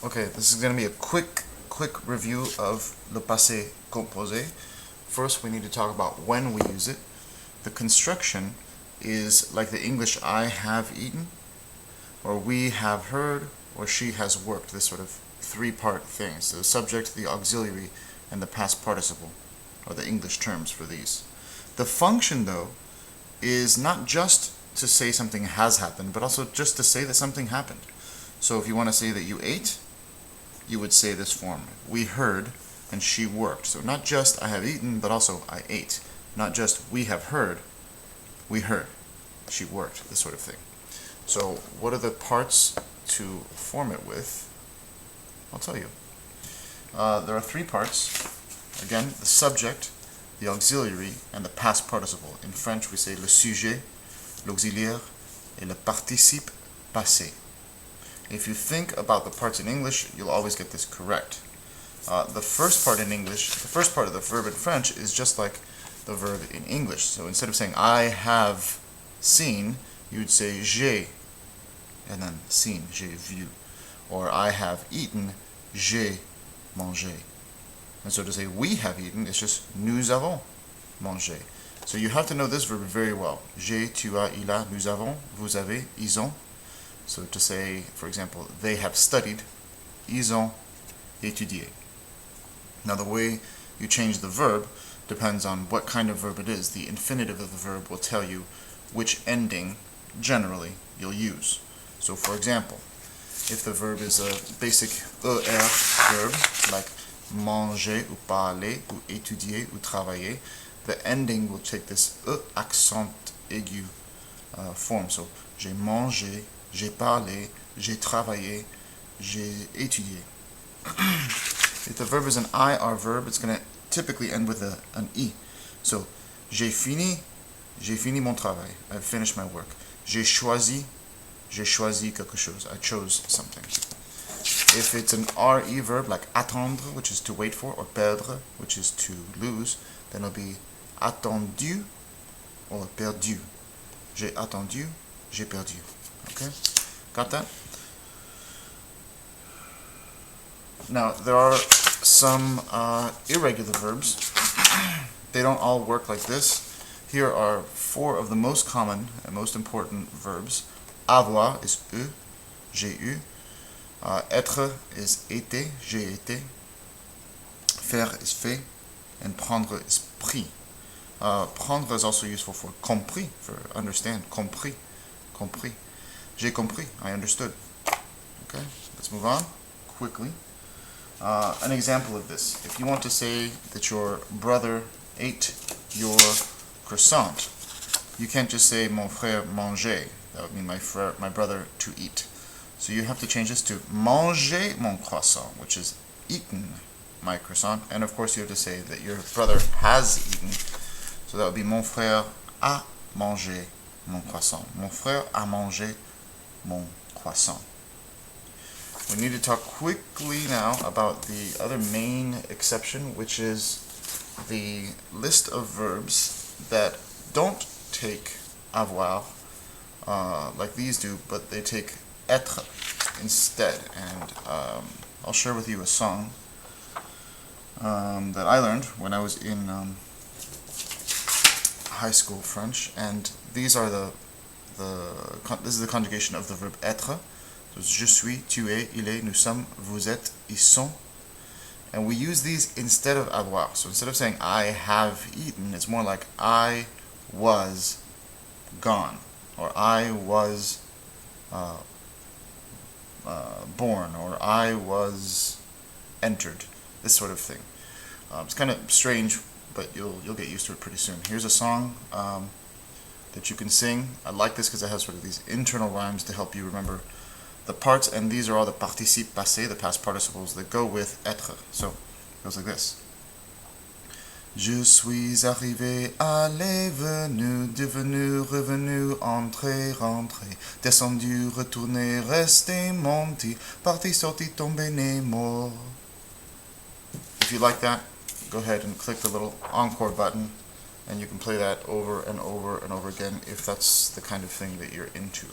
Okay, this is going to be a quick review of le passé composé. First, we need to talk about when we use it. The construction is like the English I have eaten, or we have heard, or she has worked, this sort of three-part thing. So the subject, the auxiliary, and the past participle are the English terms for these. The function, though, is not just to say something has happened, but also just to say that something happened. So if you want to say that you ate, you would say this form: we heard and she worked. So not just I have eaten, but also I ate. Not just we have heard, we heard, she worked, this sort of thing. So what are the parts to form it with? I'll tell you. There are three parts. Again, the subject, the auxiliary, and the past participle. In French, we say le sujet, l'auxiliaire, et le participe passé. If you think about the parts in English, you'll always get this correct. The first part in English, the first part of the verb in French is just like the verb in English. So instead of saying I have seen, you would say j'ai, and then seen, j'ai vu. Or I have eaten, j'ai mangé. And so to say we have eaten, it's just nous avons mangé. So you have to know this verb very well. J'ai, tu as, il a, nous avons, vous avez, ils ont. So to say, for example, they have studied, ils ont étudié. Now the way you change the verb depends on what kind of verb it is. The infinitive of the verb will tell you which ending, generally, you'll use. So for example, if the verb is a basic ER verb, like manger ou parler ou étudier ou travailler, the ending will take this accent aigu form. So j'ai mangé, j'ai parlé, j'ai travaillé, j'ai étudié. If the verb is an IR verb, it's going to typically end with an I. So, j'ai fini mon travail. I've finished my work. J'ai choisi quelque chose. I chose something. If it's an RE verb like attendre, which is to wait for, or perdre, which is to lose, then it'll be attendu or perdu. J'ai attendu, j'ai perdu. Okay? Got that? Now, there are some irregular verbs. They don't all work like this. Here are four of the most common and most important verbs. Avoir is eu, j'ai eu. Etre is été, j'ai été. Faire is fait. And prendre is pris. Prendre is also useful for compris, for understand. Compris. J'ai compris, I understood. Okay, let's move on quickly. An example of this: if you want to say that your brother ate your croissant, you can't just say mon frère mangeait. That would mean my brother to eat. So you have to change this to manger mon croissant, which is eaten my croissant. And of course you have to say that your brother has eaten. So that would be mon frère a mangé mon croissant. Mon frère a mangé mon croissant. We need to talk quickly now about the other main exception, which is the list of verbs that don't take avoir like these do, but they take être instead. And I'll share with you a song that I learned when I was in high school French, and these are this is the conjugation of the verb être. So it's je suis, tu es, il est, nous sommes, vous êtes, ils sont. And we use these instead of avoir. So instead of saying I have eaten, it's more like I was gone, or I was born, or I was entered, this sort of thing. It's kind of strange, but you'll get used to it pretty soon. Here's a song that you can sing. I like this because it has sort of these internal rhymes to help you remember the parts, and these are all the participe passé, the past participles that go with être. So it goes like this: Je suis arrivé, allé, venu, devenu, revenu, entré, rentré, descendu, retourné, resté, monté, parti, sorti, tombé, né, mort. If you like that, go ahead and click the little encore button, and you can play that over and over and over again if that's the kind of thing that you're into.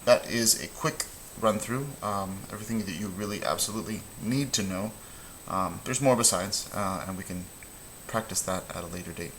That is a quick run through everything that you really absolutely need to know. There's more besides, and we can practice that at a later date.